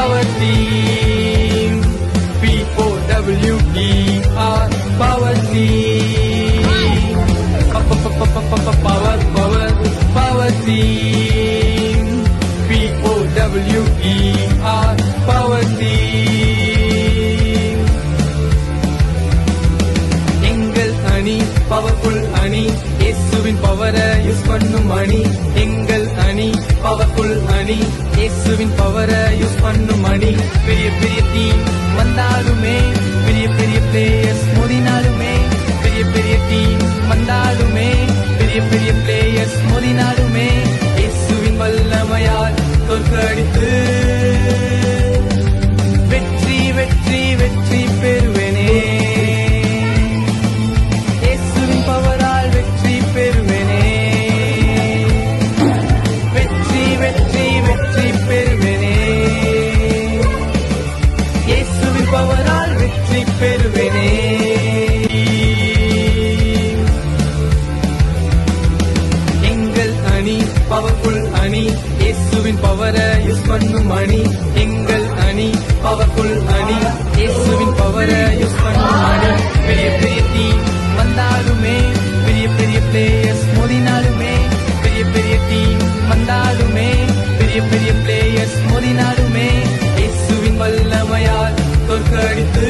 power team. POWER, power team. Power, power, power team. POWER, power team. எங்கள் அணி powerful அணி, இயேசுவின் பவரை யூஸ் பண்ணும் அணி. எங்கள் அணி பவர்ஃபுல் அணி, இயேசுவின் பவரை யூஸ் பண்ணும் அணி. பெரிய பெரிய டீம் வந்தாலுமே, பெரிய பெரிய பிளேயர்ஸ் மோதினாலுமே, பெரிய பெரிய டீம் வந்தாலுமே, பெரிய பெரிய பிளேயர்ஸ் மோதினாலுமே, இயேசுவின் வல்லமையால் தோற்கடித்து வெற்றி வெற்றி வெற்றி பெறுவேனே. இயேசுவின் பவரால் வெற்றி பெறுவேனே. வெற்றி வெற்றி வெற்றி பெறுவேனே. இயேசுவின் பவரால் வெற்றி பெறுவேனே. எங்கள் அணி பவர்ஃபுல் அணி, இயேசுவின் பவரை யூஸ் பண்ணும் அணி. எங்கள் அணி பவர்ஃபுல் அணி, இயேசுவின் பவரை யூஸ் பண்ணும் அணி. பெரிய பெரிய டீம் வந்தாலுமே, பெரிய பெரிய பிளேயர்ஸ் மோதினாலுமே, பெரிய பெரிய டீம் வந்தாலுமே, பெரிய பெரிய பிளேயர்ஸ் மோதினாலுமே, இயேசுவின் வல்லமையால் தோற்கடித்து